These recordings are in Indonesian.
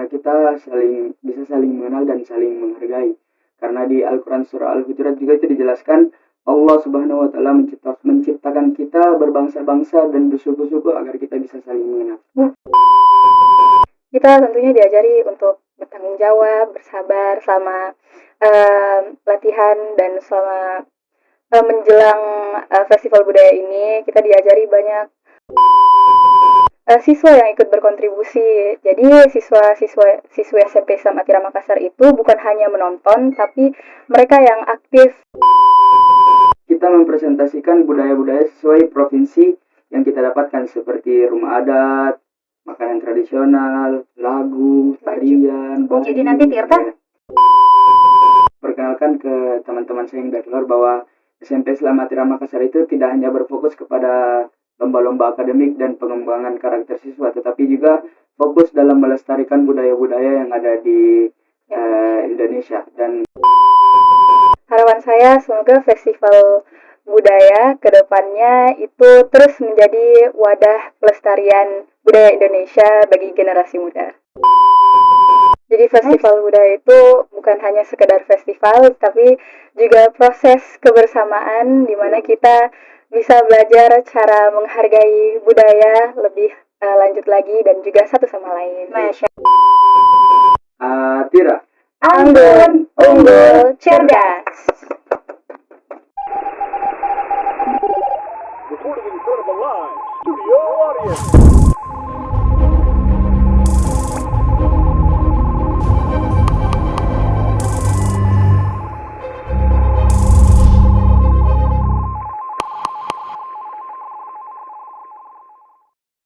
karena kita bisa saling mengenal dan saling menghargai. Karena di Al-Quran surah Al-Hujurat juga itu dijelaskan Allah Subhanahu wa taala menciptakan kita berbangsa-bangsa dan bersuku-suku agar kita bisa saling mengenal. Kita tentunya diajari untuk bertanggung jawab, bersabar selama latihan dan selama menjelang festival budaya ini. Kita diajari banyak siswa yang ikut berkontribusi. Jadi siswa SMP Islam Atira Makassar itu bukan hanya menonton, tapi mereka yang aktif. Kita mempresentasikan budaya-budaya sesuai provinsi yang kita dapatkan seperti rumah adat, makanan tradisional, lagu, tarian. Oh, jadi nanti Tirta perkenalkan ke teman-teman saya yang dari luar bahwa SMP Islam Atira Makassar itu tidak hanya berfokus kepada lomba-lomba akademik dan pengembangan karakter siswa, tetapi juga fokus dalam melestarikan budaya-budaya yang ada di Indonesia. Dan harapan saya semoga festival budaya kedepannya itu terus menjadi wadah pelestarian budaya Indonesia bagi generasi muda. Jadi festival budaya itu bukan hanya sekedar festival, tapi juga proses kebersamaan di mana kita bisa belajar cara menghargai budaya lebih lanjut lagi dan juga satu sama lain. Atira, Anggun, unggul, cerdas. Recording in front of a live studio audience.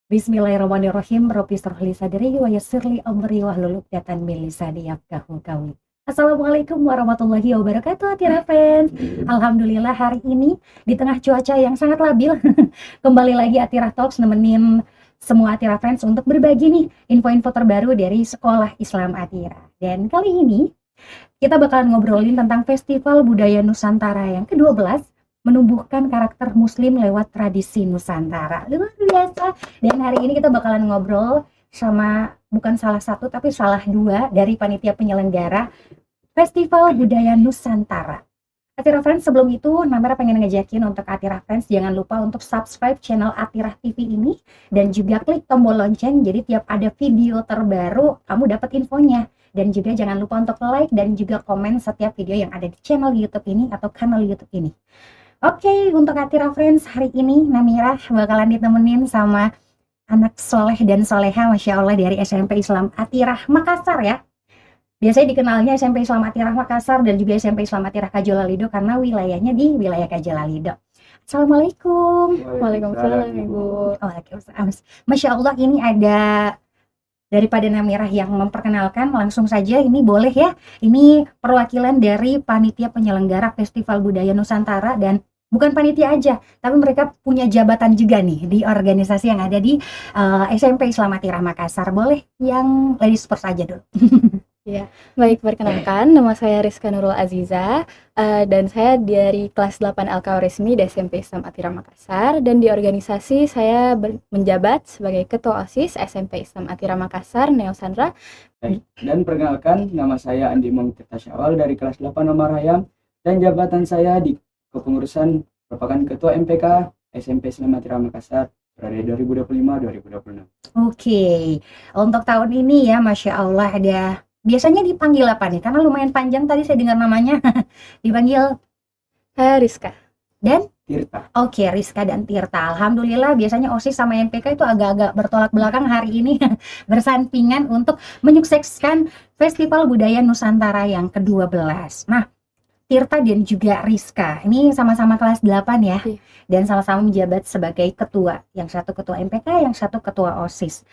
Bismillahirrahmanirrahim. Rabbi shrah li sadri wa yassir li amri wahlul 'uqdatam min lisani yafqahu qawli. Assalamualaikum warahmatullahi wabarakatuh, Atira Friends. Alhamdulillah hari ini di tengah cuaca yang sangat labil kembali lagi Atira Talks nemenin semua Atira Friends untuk berbagi nih info-info terbaru dari Sekolah Islam Atira. Dan kali ini kita bakalan ngobrolin tentang Festival Budaya Nusantara yang ke-12, menumbuhkan karakter muslim lewat tradisi Nusantara. Luar biasa. Dan hari ini kita bakalan ngobrol sama bukan salah satu tapi salah dua dari panitia penyelenggara Festival Budaya Nusantara. Atira Friends, sebelum itu Namira pengen ngejakin untuk Atira Friends jangan lupa untuk subscribe channel Atira TV ini dan juga klik tombol lonceng, jadi tiap ada video terbaru kamu dapat infonya. Dan juga jangan lupa untuk like dan juga komen setiap video yang ada di channel YouTube ini atau kanal YouTube ini. Oke, untuk Atira Friends hari ini Namira bakalan ditemenin sama anak soleh dan soleha, Masya Allah, dari SMP Islam Atira Makassar ya. Biasanya dikenalnya SMP Islam Atira Makassar dan juga SMP Islam Atira Kajolalido karena wilayahnya di wilayah Kajolalido. Assalamualaikum. Waalaikumsalam, Ibu. Waalaikumsalam. Masya Allah, ini ada daripada Namirah yang memperkenalkan, langsung saja ini boleh ya. Ini perwakilan dari panitia penyelenggara Festival Budaya Nusantara dan bukan panitia aja, tapi mereka punya jabatan juga nih di organisasi yang ada di SMP Islam Atira Makassar. Boleh yang ladies first aja dulu. Ya, baik, perkenalkan, nama saya Rizka Nurul Aziza dan saya dari kelas 8 LK Resmi di SMP Islam Atira Makassar, dan di organisasi saya menjabat sebagai Ketua OSIS SMP Islam Atira Makassar, Neo Sandra. Dan perkenalkan, nama saya Andi Mongtirta Syawal dari kelas 8 nomor Hayam, dan jabatan saya di kepengurusan merupakan Ketua MPK SMP Islam Atira Makassar periode 2025-2026. Oke, untuk tahun ini ya Masya Allah ada, biasanya dipanggil apa nih? Karena lumayan panjang tadi saya dengar namanya. Dipanggil Saya Rizka. dan Tirta. Oke, Rizka dan Tirta. Alhamdulillah biasanya OSIS sama MPK itu agak-agak bertolak belakang, hari ini bersampingan untuk menyukseskan Festival Budaya Nusantara yang ke-12. Nah, Tirta dan juga Rizka ini sama-sama kelas 8 ya. Iya. Dan sama-sama menjabat sebagai ketua. Yang satu ketua MPK, yang satu ketua OSIS.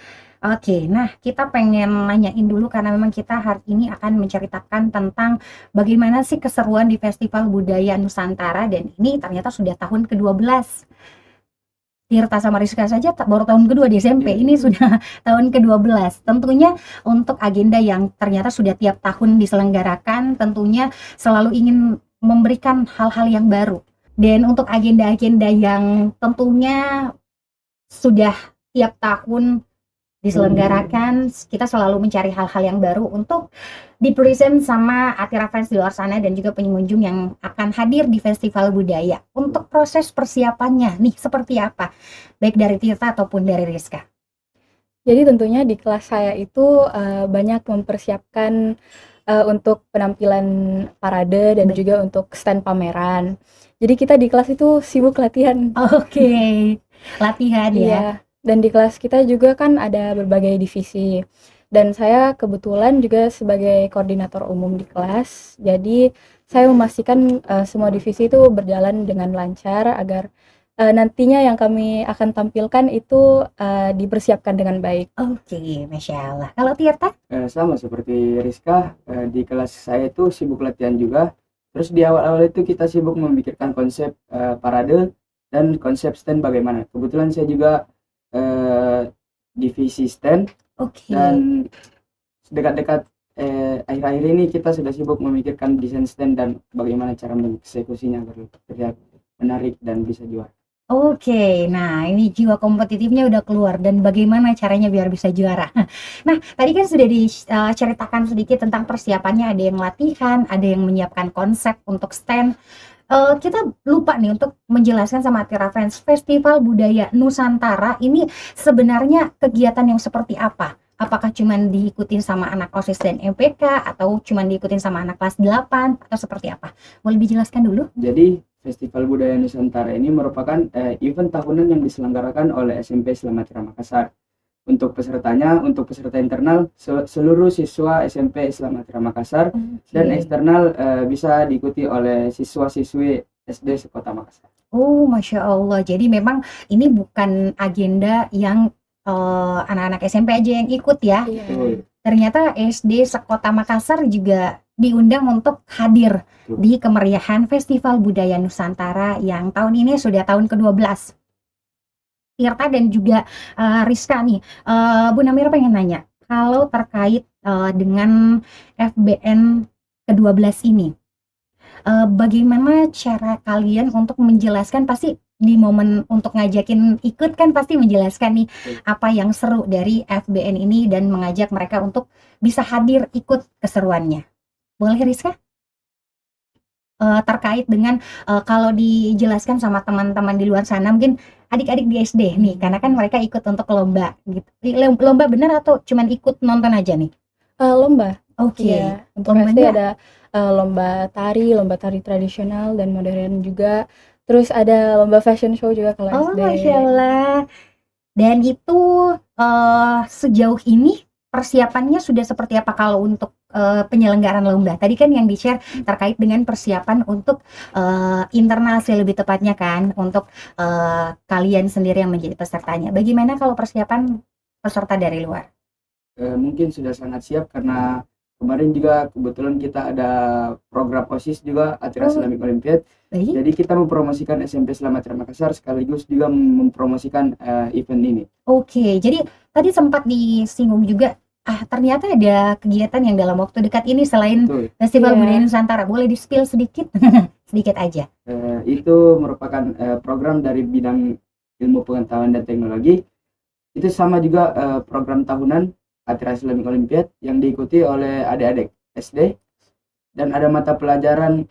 Oke, nah kita pengen nanyain dulu karena memang kita hari ini akan menceritakan tentang bagaimana sih keseruan di Festival Budaya Nusantara, dan ini ternyata sudah tahun ke-12. Tirta sama Rizka saja baru tahun kedua di SMP, ini sudah tahun ke-12. Tentunya untuk agenda yang ternyata sudah tiap tahun diselenggarakan, tentunya selalu ingin memberikan hal-hal yang baru. Dan untuk agenda-agenda yang tentunya sudah tiap tahun diselenggarakan, kita selalu mencari hal-hal yang baru untuk di-present sama Atira fans di luar sana dan juga pengunjung yang akan hadir di festival budaya. Untuk proses persiapannya nih seperti apa? Baik dari Tirta ataupun dari Rizka. Jadi tentunya di kelas saya itu banyak mempersiapkan untuk penampilan parade dan Baik. juga untuk stand pameran. Jadi kita di kelas itu sibuk latihan. Oke, latihan ya. Iya, dan di kelas kita juga kan ada berbagai divisi. Dan saya kebetulan juga sebagai koordinator umum di kelas. Jadi saya memastikan semua divisi itu berjalan dengan lancar agar nantinya yang kami akan tampilkan itu dipersiapkan dengan baik. Oke, Masya Allah. Kalau Tirta? Sama seperti Rizka, di kelas saya itu sibuk latihan juga. Terus di awal-awal itu kita sibuk memikirkan konsep parade dan konsep stand bagaimana. Kebetulan saya juga divisi stand, Oke. dan dekat-dekat akhir-akhir ini kita sudah sibuk memikirkan desain stand dan bagaimana cara mengeksekusinya agar terlihat menarik dan bisa juara. Oke, nah ini jiwa kompetitifnya udah keluar dan bagaimana caranya biar bisa juara. Nah, tadi kan sudah diceritakan sedikit tentang persiapannya, ada yang latihan, ada yang menyiapkan konsep untuk stand. Kita lupa nih untuk menjelaskan sama Atira Fans, Festival Budaya Nusantara ini sebenarnya kegiatan yang seperti apa? Apakah cuman diikutin sama anak OSIS dan MPK atau cuman diikutin sama anak kelas 8 atau seperti apa? Boleh dijelaskan dulu? Jadi Festival Budaya Nusantara ini merupakan event tahunan yang diselenggarakan oleh SMP Islam Atira Makassar. Untuk pesertanya, untuk peserta internal seluruh siswa SMP Islam Atira Makassar, dan eksternal bisa diikuti oleh siswa-siswi SD sekota Makassar. Oh, Masya Allah. Jadi memang ini bukan agenda yang anak-anak SMP aja yang ikut ya. Iya. Betul. Ternyata SD sekota Makassar juga diundang untuk hadir di kemeriahan Festival Budaya Nusantara yang tahun ini sudah tahun ke-12. Tirta dan juga Rizka nih, Bu Namira pengen nanya, kalau terkait dengan FBN ke-12 ini, bagaimana cara kalian untuk menjelaskan, pasti di momen untuk ngajakin ikut kan pasti menjelaskan nih apa yang seru dari FBN ini dan mengajak mereka untuk bisa hadir ikut keseruannya. Boleh Rizka? Terkait dengan kalau dijelaskan sama teman-teman di luar sana, mungkin adik-adik di SD nih, karena kan mereka ikut untuk lomba gitu. Lomba bener atau cuman ikut nonton aja nih? Lomba. Oke. Iya, untuk SD Lombanya ada lomba tari tradisional dan modern juga. Terus ada lomba fashion show juga kalau Oh, SD. Masya Allah. Dan itu sejauh ini persiapannya sudah seperti apa kalau untuk penyelenggaraan lomba? Tadi kan yang di-share terkait dengan persiapan untuk internal sih lebih tepatnya kan, untuk kalian sendiri yang menjadi pesertanya. Bagaimana kalau persiapan peserta dari luar? Mungkin sudah sangat siap karena kemarin juga kebetulan kita ada program OSIS juga, Atira Islamic Olympiad. Baik. Jadi kita mempromosikan SMP Islam Atira Makassar sekaligus juga mempromosikan event ini. Oke, jadi tadi sempat disinggung juga, ternyata ada kegiatan yang dalam waktu dekat ini selain Betul. Festival Iya. Budaya Nusantara. Boleh di-spill sedikit? Sedikit aja. Itu merupakan program dari bidang ilmu pengetahuan dan teknologi. Itu sama juga program tahunan Atira Islamic Olympiad yang diikuti oleh adik-adik SD, dan ada mata pelajaran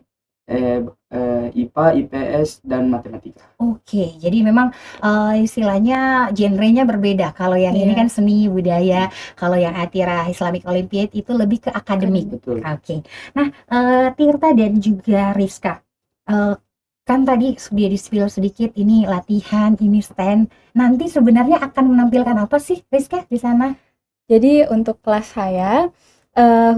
IPA, IPS, dan matematika. Oke, jadi memang istilahnya genrenya berbeda. Kalau yang ini Iya. kan seni budaya, kalau yang Atira Islamic Olympiad itu lebih ke akademik. Betul. Oke. Nah, Tirta dan juga Rizka, kan tadi sudah di-spill sedikit, ini latihan, ini stand. Nanti sebenarnya akan menampilkan apa sih, Rizka, di sana? Jadi untuk kelas saya,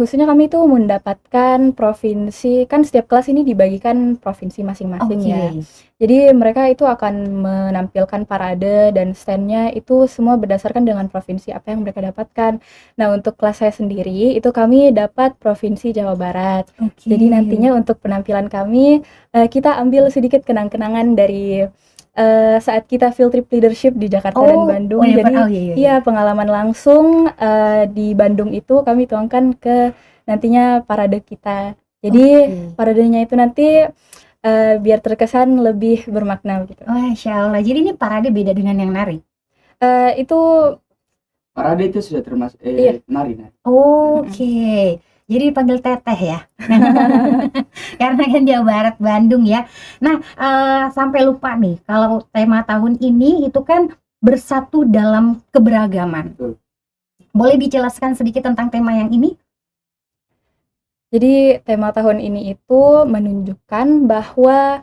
khususnya kami tuh mendapatkan provinsi, kan setiap kelas ini dibagikan provinsi masing-masing Oke. ya. Jadi mereka itu akan menampilkan parade dan standnya itu semua berdasarkan dengan provinsi apa yang mereka dapatkan. Nah untuk kelas saya sendiri itu kami dapat provinsi Jawa Barat. Oke. Jadi nantinya untuk penampilan kami, kita ambil sedikit kenang-kenangan dari saat kita field trip leadership di Jakarta dan Bandung. Jadi iya. iya, pengalaman langsung di Bandung itu kami tuangkan ke nantinya parade kita. Jadi paradenya itu nanti biar terkesan lebih bermakna gitu. Masya Allah. Jadi ini parade beda dengan yang nari? Itu Parade itu sudah termasuk Iya. nari. Oke. Jadi dipanggil Teteh ya. Karena kan Jawa Barat, Bandung ya. Nah, sampai lupa nih kalau tema tahun ini itu kan bersatu dalam keberagaman. Betul. Boleh dijelaskan sedikit tentang tema yang ini? Jadi tema tahun ini itu menunjukkan bahwa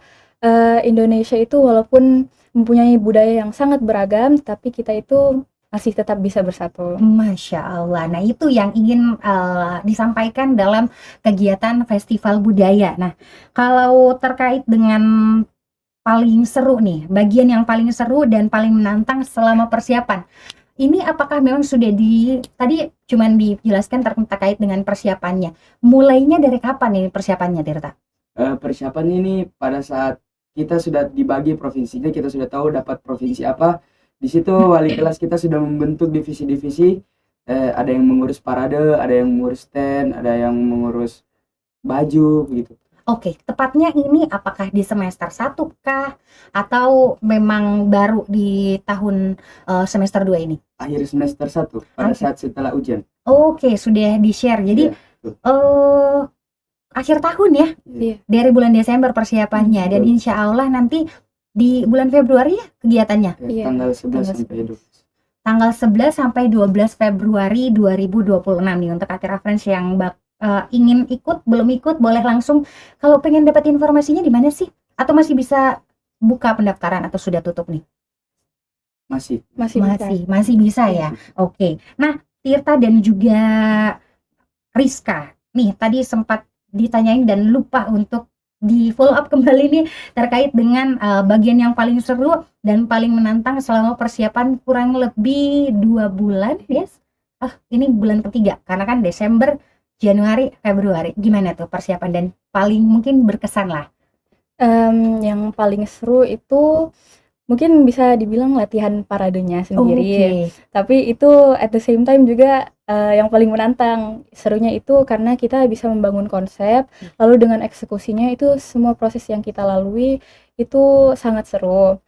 Indonesia itu walaupun mempunyai budaya yang sangat beragam, tapi kita itu masih tetap bisa bersatu. Masya Allah. Nah, itu yang ingin disampaikan dalam kegiatan festival budaya. Nah, kalau terkait dengan paling seru nih, bagian yang paling seru dan paling menantang selama persiapan. Ini apakah memang sudah tadi cuman dijelaskan terkait dengan persiapannya. Mulainya dari kapan ini persiapannya, Tirta? Persiapan ini pada saat kita sudah dibagi provinsinya, kita sudah tahu dapat provinsi apa. Di situ wali kelas kita sudah membentuk divisi-divisi. Ada yang mengurus parade, ada yang mengurus stand, ada yang mengurus baju gitu. Oke, tepatnya ini apakah di semester 1 kah? Atau memang baru di tahun semester 2 ini? Akhir semester 1 pada Oke. saat setelah ujian. Oke, sudah di-share. Jadi Iya, akhir tahun ya, Iya. dari bulan Desember persiapannya, dan Betul. insya Allah nanti di bulan Februari ya kegiatannya. Iya, Tanggal 11 tanggal sampai 12. Tanggal 11 sampai 12 Februari 2026 nih untuk Atira Friends yang ingin ikut, belum ikut, boleh langsung. Kalau pengen dapat informasinya di mana sih? Atau masih bisa buka pendaftaran atau sudah tutup nih? Masih. masih bisa. Masih bisa ya. Oke. Nah, Tirta dan juga Rizka, nih tadi sempat ditanyain dan lupa untuk di follow up kembali nih terkait dengan bagian yang paling seru dan paling menantang selama persiapan kurang lebih 2 bulan, yes? Ini bulan ketiga karena kan Desember, Januari, Februari. Gimana tuh persiapan dan paling mungkin berkesan lah? Yang paling seru itu mungkin bisa dibilang latihan paradenya sendiri. Oke. Tapi itu at the same time juga yang paling menantang. Serunya itu karena kita bisa membangun konsep, lalu dengan eksekusinya itu semua proses yang kita lalui itu sangat seru.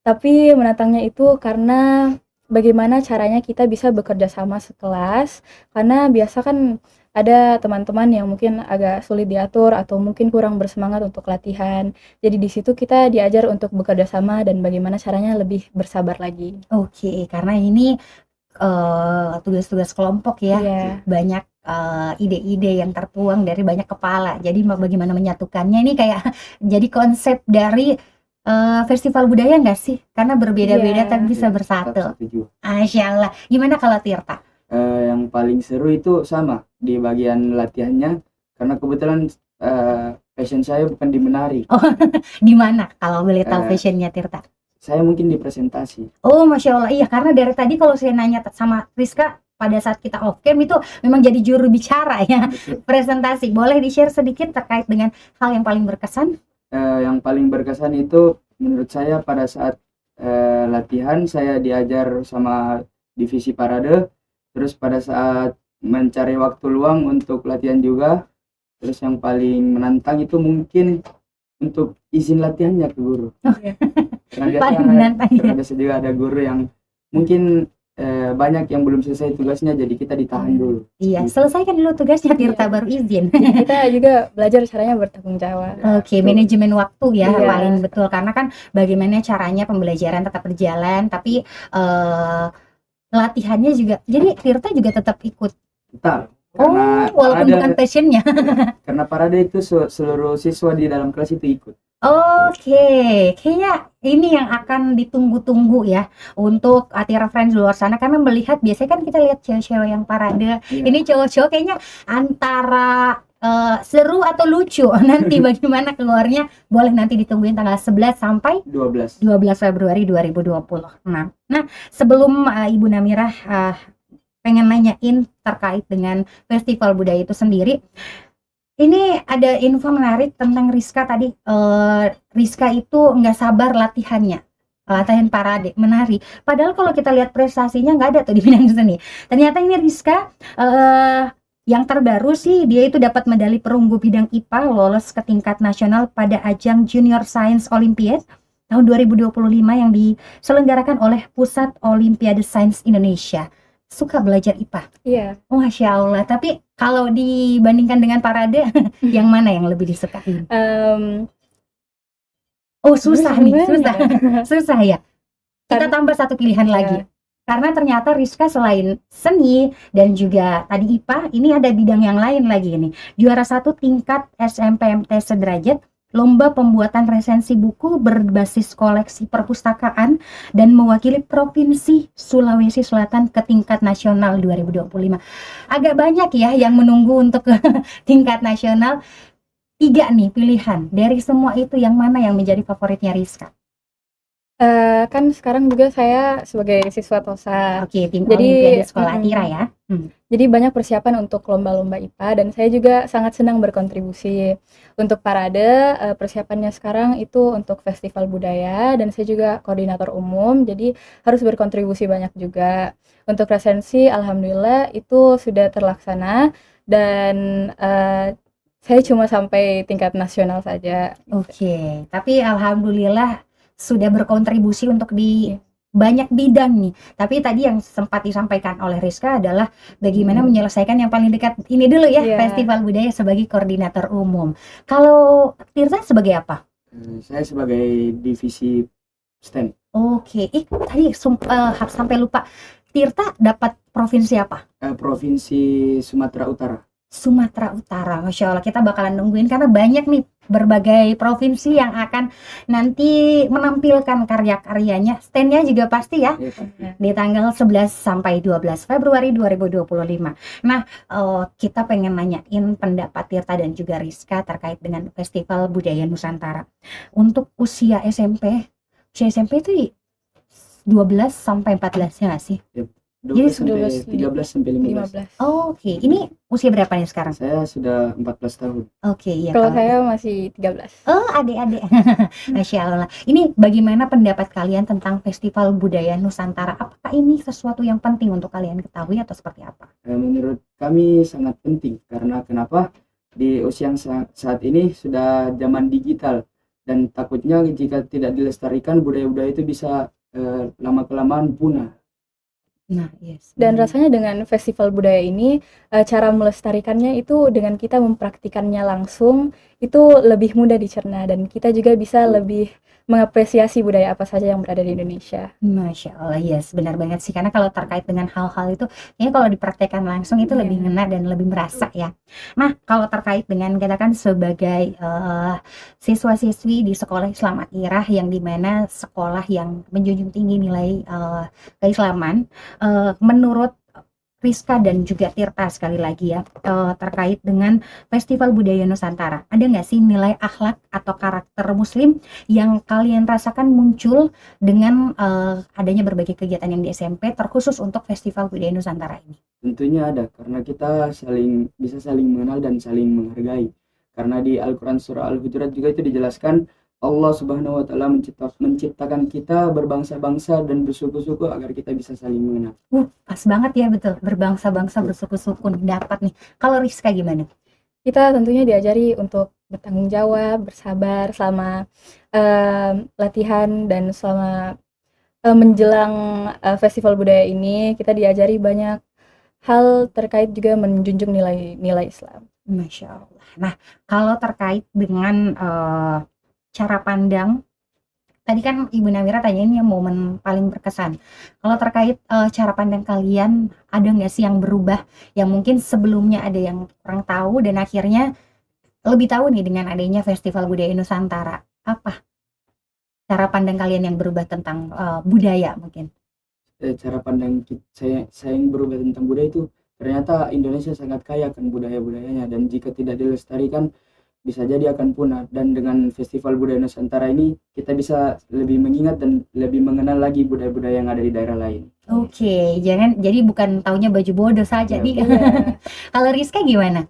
Tapi menantangnya itu karena bagaimana caranya kita bisa bekerja sama sekelas, karena biasa kan ada teman-teman yang mungkin agak sulit diatur atau mungkin kurang bersemangat untuk latihan. Jadi di situ kita diajar untuk bekerja sama dan bagaimana caranya lebih bersabar lagi. Oke, karena ini tugas-tugas kelompok ya. Iya. Banyak ide-ide yang tertuang dari banyak kepala. Jadi bagaimana menyatukannya ini kayak jadi konsep dari festival budaya nggak sih? Karena berbeda-beda Iya. tapi bisa Tetap bersatu. setuju. Masya Allah. Gimana kalau Tirta? Yang paling seru itu sama di bagian latihannya, karena kebetulan passion saya bukan di menari. Di mana kalau boleh tahu Eh. fashionnya Tirta? Saya mungkin di presentasi. Oh, Masya Allah. Iya, karena dari tadi kalau saya nanya sama Rizka pada saat kita off cam itu memang jadi juru bicara ya. Betul. Presentasi. Boleh di-share sedikit terkait dengan hal yang paling berkesan? Yang paling berkesan itu menurut saya pada saat latihan saya diajar sama divisi parade, terus pada saat mencari waktu luang untuk latihan juga, terus yang paling menantang itu mungkin untuk izin latihannya ke guru. Karena Paling menantang ya. karena biasa juga ada guru yang mungkin banyak yang belum selesai tugasnya, jadi kita ditahan dulu. Iya, selesaikan dulu tugasnya Tirta Iya. baru izin. Jadi kita juga belajar caranya bertanggung jawab. Oke, manajemen waktu ya Iya. paling betul karena kan bagaimana caranya pembelajaran tetap berjalan tapi latihannya juga. Jadi Tirta juga tetap ikut. Tetap. Karena Walaupun bukan passionnya. karena parade itu seluruh siswa di dalam kelas itu ikut. Oke, kayaknya ini yang akan ditunggu-tunggu ya untuk Atira Friends di luar sana karena melihat biasanya kan kita lihat cewek-cewek yang parade. Iya. Ini cowok-cowok kayaknya antara seru atau lucu. Nanti bagaimana keluarnya boleh nanti ditungguin tanggal 11 sampai 12. 12 Februari 2020. Nah, sebelum Ibu Namirah pengen nanyain terkait dengan festival budaya itu sendiri. Ini ada info menarik tentang Rizka tadi. Rizka itu nggak sabar latihannya, latihan parade, menari. Padahal kalau kita lihat prestasinya nggak ada tuh di bidang seni. Ternyata ini Rizka yang terbaru sih dia itu dapat medali perunggu bidang IPA, lolos ke tingkat nasional pada ajang Junior Science Olympiad tahun 2025 yang diselenggarakan oleh Pusat Olimpiade Sains Indonesia. suka belajar IPA. Iya. Oh, Masya Allah. Tapi kalau dibandingkan dengan parade, yang mana yang lebih disukai? Oh, susah nih, susah. Susah ya. Kita tambah satu pilihan lagi. Karena ternyata Rizka selain seni dan juga tadi IPA, ini ada bidang yang lain lagi ini. Juara 1 tingkat SMPMT sederajat, lomba pembuatan resensi buku berbasis koleksi perpustakaan dan mewakili Provinsi Sulawesi Selatan ke tingkat nasional 2025. Agak banyak ya yang menunggu untuk ke tingkat nasional. 3 nih pilihan. Dari semua itu yang mana yang menjadi favoritnya Rizka? Kan sekarang juga saya sebagai siswa TOSA. Oke, tim Jadi, Olimpiade Sekolah Tira ya. Jadi banyak persiapan untuk lomba-lomba IPA dan saya juga sangat senang berkontribusi. Untuk parade, persiapannya sekarang itu untuk festival budaya dan saya juga koordinator umum, jadi harus berkontribusi banyak juga. Untuk resensi alhamdulillah itu sudah terlaksana dan, saya cuma sampai tingkat nasional saja. Oke, tapi alhamdulillah sudah berkontribusi untuk di banyak bidang nih. Tapi tadi yang sempat disampaikan oleh Rizka adalah bagaimana menyelesaikan yang paling dekat ini dulu ya, Festival Budaya sebagai koordinator umum. Kalau Tirta sebagai apa? Saya sebagai divisi STEM. Oke, tadi sampai lupa. Tirta dapat provinsi apa? Provinsi Sumatera Utara. Sumatera Utara, Masya Allah, kita bakalan nungguin karena banyak nih berbagai provinsi yang akan nanti menampilkan karya-karyanya. Stand-nya juga pasti ya, di tanggal 11 sampai 12 Februari 2025. Nah, kita pengen nanyain pendapat Tirta dan juga Rizka terkait dengan Festival Budaya Nusantara. Untuk usia SMP itu 12 sampai 14 ya nggak sih? Yep. 13 sampai 15. Oke, ini usia berapa nih sekarang? Saya sudah 14 tahun. Oke, ya. Kalau saya masih 13. Oh, adik-adik. Masya Allah. Ini bagaimana pendapat kalian tentang Festival Budaya Nusantara? Apakah ini sesuatu yang penting untuk kalian ketahui atau seperti apa? Menurut kami sangat penting karena kenapa? Di usia yang saat ini sudah zaman digital dan takutnya jika tidak dilestarikan budaya-budaya itu bisa lama-kelamaan punah. Nah, yes. Dan rasanya dengan festival budaya ini, cara melestarikannya itu dengan kita mempraktikannya langsung, itu lebih mudah dicerna dan kita juga bisa lebih mengapresiasi budaya apa saja yang berada di Indonesia. Masya Allah, yes, benar banget sih. Karena kalau terkait dengan hal-hal itu, ini kalau dipraktekkan langsung itu lebih ngena dan lebih merasa ya. Nah, kalau terkait dengan kita kan sebagai siswa-siswi di sekolah Islam Atirah yang dimana sekolah yang menjunjung tinggi nilai keislaman, menurut Rizka dan juga Tirta sekali lagi ya, terkait dengan Festival Budaya Nusantara, ada nggak sih nilai akhlak atau karakter muslim yang kalian rasakan muncul dengan adanya berbagai kegiatan yang di SMP terkhusus untuk Festival Budaya Nusantara ini? Tentunya ada, karena kita bisa saling mengenal dan saling menghargai. Karena di Al-Quran Surah Al-Hujurat juga itu dijelaskan Allah Subhanahu wa Ta'ala menciptakan kita berbangsa-bangsa dan bersuku-suku agar kita bisa saling mengenal. Pas banget ya, betul. Berbangsa-bangsa, bersuku-suku dapat nih. Kalau Rizka gimana? Kita tentunya diajari untuk bertanggung jawab, bersabar selama latihan dan selama menjelang festival budaya ini. Kita diajari banyak hal terkait juga menjunjung nilai-nilai Islam. Masya Allah. Nah, kalau terkait dengan cara pandang, tadi kan Ibu Nawira tanyain yang momen paling berkesan. Kalau terkait cara pandang kalian, ada nggak sih yang berubah? Yang mungkin sebelumnya ada yang kurang tahu dan akhirnya lebih tahu nih dengan adanya Festival Budaya Nusantara. Apa cara pandang kalian yang berubah tentang budaya mungkin? Cara pandang saya yang berubah tentang budaya itu, ternyata Indonesia sangat kaya kan budaya-budayanya, dan jika tidak dilestarikan bisa jadi akan punah. Dan dengan Festival Budaya Nusantara ini kita bisa lebih mengingat dan lebih mengenal lagi budaya-budaya yang ada di daerah lain. Oke, jadi bukan taunya baju bodoh saja nih. Kalau Rizka gimana?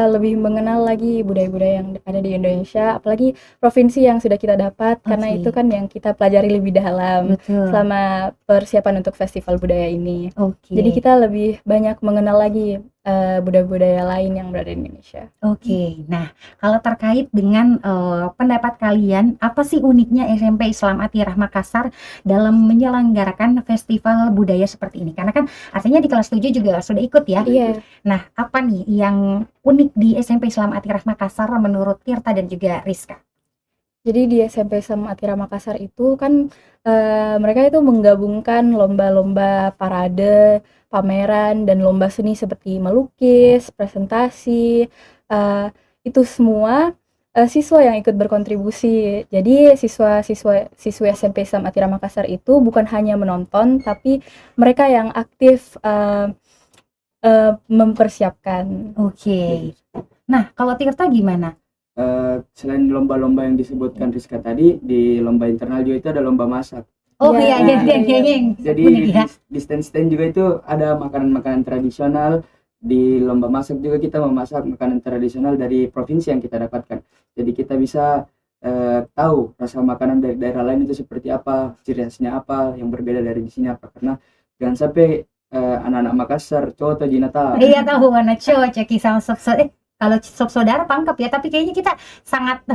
Lebih mengenal lagi budaya-budaya yang ada di Indonesia, apalagi provinsi yang sudah kita dapat, karena itu kan yang kita pelajari lebih dalam selama persiapan untuk festival budaya ini. Jadi kita lebih banyak mengenal lagi budaya-budaya lain yang berada di Indonesia. Oke, nah kalau terkait dengan pendapat kalian, apa sih uniknya SMP Islam Atirah Makassar dalam menyelenggarakan festival budaya seperti ini? Karena kan artinya di kelas 7 juga sudah ikut ya. Iya. Nah, apa nih yang unik di SMP Islam Atirah Makassar menurut Tirta dan juga Rizka? Jadi di SMP Islam Atirah Makassar itu kan mereka itu menggabungkan lomba-lomba parade, pameran, dan lomba seni seperti melukis, presentasi, itu semua siswa yang ikut berkontribusi. Jadi siswi SMP Islam Atirah Makassar itu bukan hanya menonton, tapi mereka yang aktif mempersiapkan. Oke. Nah, kalau Tirta gimana? Selain lomba-lomba yang disebutkan Rizka tadi, di lomba internal juga itu ada lomba masak. Oh Iya, iya, iya, kayaknya yang Jadi unik ya. di stand-stand juga itu ada makanan-makanan tradisional. Di lomba masak juga kita memasak makanan tradisional dari provinsi yang kita dapatkan. Jadi kita bisa tahu rasa makanan dari daerah lain itu seperti apa, ciri khasnya apa, yang berbeda dari di sini apa. Karena jangan sampai anak-anak Makassar cowok atau jinata. Iya tahu warna cocok sama kalau sop saudara pangkep ya, tapi kayaknya kita sangat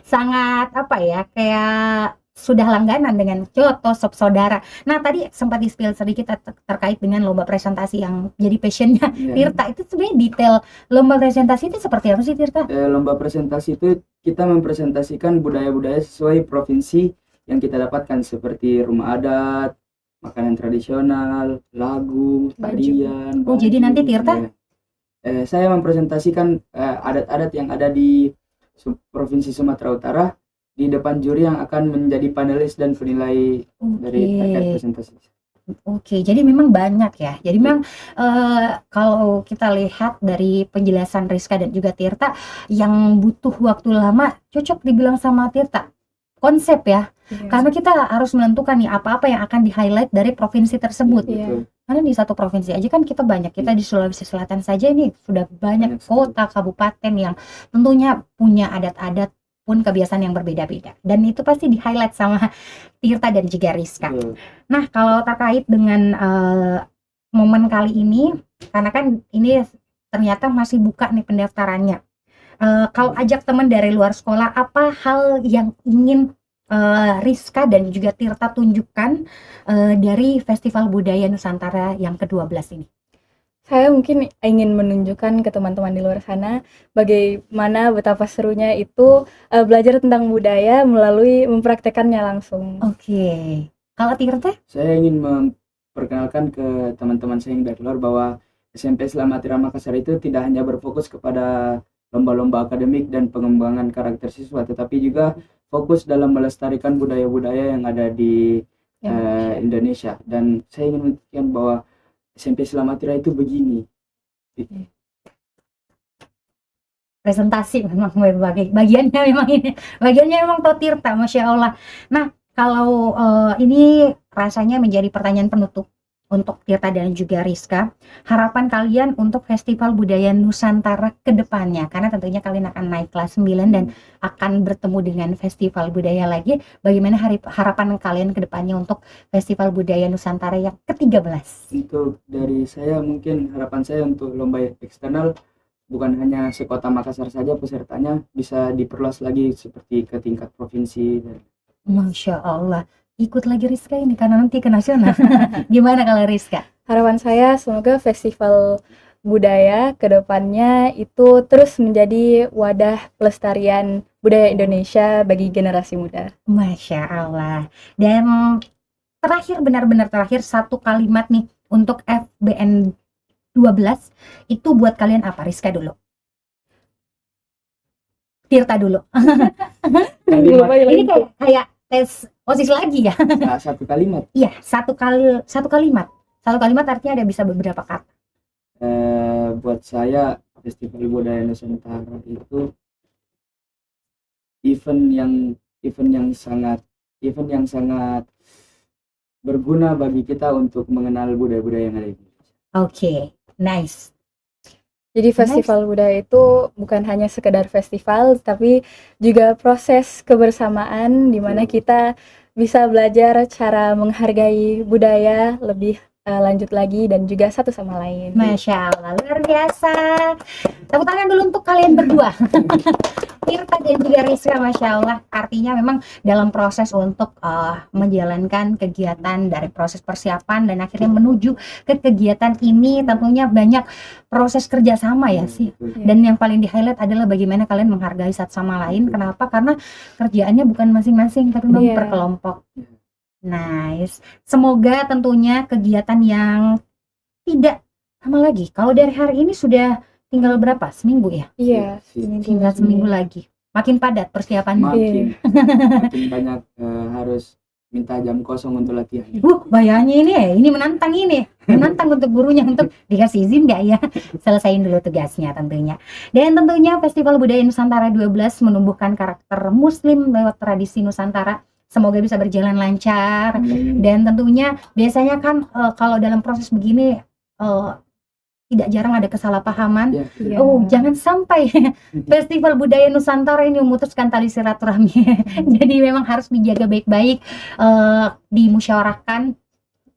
sangat apa ya, kayak sudah langganan dengan coto sop saudara. Nah tadi sempat di-spill sedikit terkait dengan lomba presentasi yang jadi passionnya Tirta. Itu sebenarnya detail lomba presentasi itu seperti apa sih Tirta? Lomba presentasi itu kita mempresentasikan budaya-budaya sesuai provinsi yang kita dapatkan, seperti rumah adat, makanan tradisional, lagu, tarian. Oh, jadi nanti Tirta? Saya mempresentasikan adat-adat yang ada di Provinsi Sumatera Utara di depan juri yang akan menjadi panelis dan penilai dari terkait presentasi. Oke, jadi memang banyak ya. Jadi memang kalau kita lihat dari penjelasan Rizka dan juga Tirta, yang butuh waktu lama cocok dibilang sama Tirta konsep ya. Karena kita harus menentukan nih apa-apa yang akan di-highlight dari provinsi tersebut. Iya. Karena di satu provinsi aja kan kita banyak. Kita di Sulawesi Selatan saja ini sudah banyak kota, kabupaten yang tentunya punya adat-adat pun kebiasaan yang berbeda-beda. Dan itu pasti di-highlight sama Tirta dan juga Rizka. Nah, kalau terkait dengan momen kali ini, karena kan ini ternyata masih buka nih pendaftarannya. Kalau ajak teman dari luar sekolah, apa hal yang ingin Rizka dan juga Tirta tunjukkan dari Festival Budaya Nusantara yang ke-12 ini? Saya mungkin ingin menunjukkan ke teman-teman di luar sana bagaimana betapa serunya itu belajar tentang budaya melalui mempraktekannya langsung. Oke. Kalau Tirta? Saya ingin memperkenalkan ke teman-teman saya yang dari luar bahwa SMP Islam Atirah Makassar itu tidak hanya berfokus kepada lomba-lomba akademik dan pengembangan karakter siswa, tetapi juga fokus dalam melestarikan budaya-budaya yang ada di Indonesia. Dan saya ingin menunjukkan bahwa SMP Islam Atirah itu begini. Presentasi memang berbagai bagiannya, memang ini bagiannya memang Tirta, Masya Allah. Nah, kalau ini rasanya menjadi pertanyaan penutup untuk Tirta dan juga Rizka, harapan kalian untuk Festival Budaya Nusantara ke depannya, karena tentunya kalian akan naik kelas 9 dan akan bertemu dengan Festival Budaya lagi. Bagaimana harapan kalian ke depannya untuk Festival Budaya Nusantara yang ke-13? Untuk dari saya, mungkin harapan saya untuk lomba eksternal bukan hanya sekota Makassar saja pesertanya, bisa diperluas lagi seperti ke tingkat provinsi. Masya Allah. Ikut lagi Rizka ini karena nanti ke nasional. Gimana kalau Rizka? Harapan saya semoga festival budaya ke depannya itu terus menjadi wadah pelestarian budaya Indonesia bagi generasi muda. Masya Allah. Dan terakhir, benar-benar terakhir, satu kalimat nih untuk FBN 12 itu buat kalian apa? Rizka dulu. Tirta dulu. Ini kayak tes OSIS lagi ya. Satu kalimat. Iya, satu kalimat. Satu kalimat artinya ada bisa beberapa kata. Buat saya Festival Budaya Nusantara itu event yang sangat berguna bagi kita untuk mengenal budaya-budaya yang ada di Indonesia. Oke, nice. Jadi festival budaya itu bukan hanya sekedar festival, tapi juga proses kebersamaan di mana kita bisa belajar cara menghargai budaya lebih lanjut lagi dan juga satu sama lain. Masya Allah, luar biasa. Tepuk tangan dulu untuk kalian berdua. Tirta dan juga Rizka, Masya Allah. Artinya memang dalam proses untuk menjalankan kegiatan dari proses persiapan dan akhirnya menuju ke kegiatan ini tentunya banyak proses kerjasama ya sih. Dan yang paling di-highlight adalah bagaimana kalian menghargai satu sama lain. Kenapa? Karena kerjaannya bukan masing-masing tapi memang Iya. berkelompok. Nice. Semoga tentunya kegiatan yang tidak lama lagi. Kalau dari hari ini sudah tinggal berapa? Seminggu ya? Iya, Tinggal seminggu lagi. Makin padat persiapannya. makin banyak harus minta jam kosong untuk latihan. Bayarnya ini menantang menantang untuk gurunya untuk dikasih izin nggak ya? Selesain dulu tugasnya tentunya. Dan tentunya Festival Budaya Nusantara 12 menumbuhkan karakter Muslim lewat tradisi Nusantara. Semoga bisa berjalan lancar. Dan tentunya biasanya kan kalau dalam proses begini tidak jarang ada kesalahpahaman. Iya. Oh, jangan sampai Festival Budaya Nusantara ini memutuskan tali silaturahmi. Jadi memang harus dijaga baik-baik, dimusyawarahkan.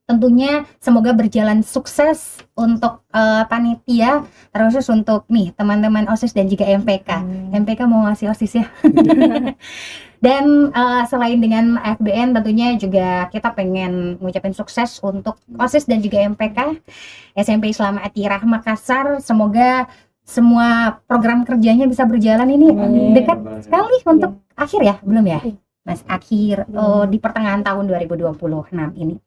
Tentunya semoga berjalan sukses untuk panitia, terkhusus untuk nih teman-teman OSIS dan juga MPK. MPK mau ngasih OSIS ya. Dan selain dengan FBN tentunya juga kita pengen ngucapin sukses untuk OSIS dan juga MPK SMP Islam Atirah Makassar. Semoga semua program kerjanya bisa berjalan ini dekat sekali untuk akhir ya, belum ya? Mas akhir di pertengahan tahun 2026 ini.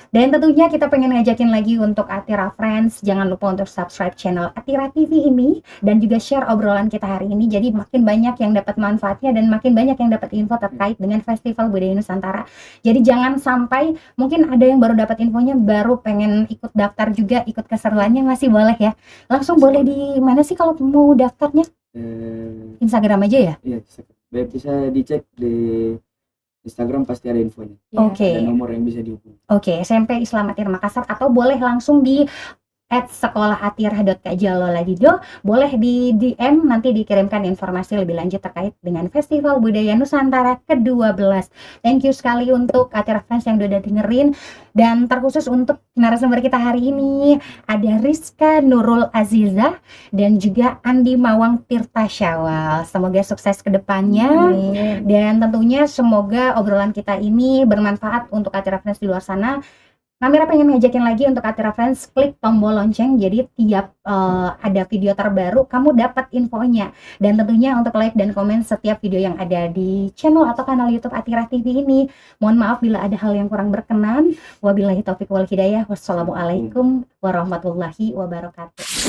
Dan tentunya kita pengen ngajakin lagi untuk Atira Friends, jangan lupa untuk subscribe channel Atira TV ini dan juga share obrolan kita hari ini. Jadi makin banyak yang dapat manfaatnya dan makin banyak yang dapat info terkait dengan Festival Budaya Nusantara. Jadi jangan sampai mungkin ada yang baru dapat infonya, baru pengen ikut daftar juga, ikut keseruannya masih boleh ya. Langsung boleh di mana sih kalau mau daftarnya? Instagram aja ya? Iya, bisa dicek di Instagram, pasti ada infonya. Oke. Ada nomor yang bisa dihubungi. Oke, SMP Islam Atirah Makassar, atau boleh langsung di @sekolahatirah.kjaloladido, boleh di DM, nanti dikirimkan informasi lebih lanjut terkait dengan Festival Budaya Nusantara ke-12. Thank you sekali untuk Atira Friends yang udah dengerin, dan terkhusus untuk narasumber kita hari ini ada Rizka Nurul Azizah dan juga Andi Mawang Tirta Syawal. Semoga sukses ke depannya. Dan tentunya semoga obrolan kita ini bermanfaat untuk Atira Friends di luar sana. Namira pengen ngajakin lagi untuk Atira Friends, klik tombol lonceng, jadi tiap ada video terbaru kamu dapat infonya. Dan tentunya untuk like dan komen setiap video yang ada di channel atau kanal YouTube Atira TV ini. Mohon maaf bila ada hal yang kurang berkenan. Wabillahi taufiq wal hidayah. Wassalamualaikum warahmatullahi wabarakatuh.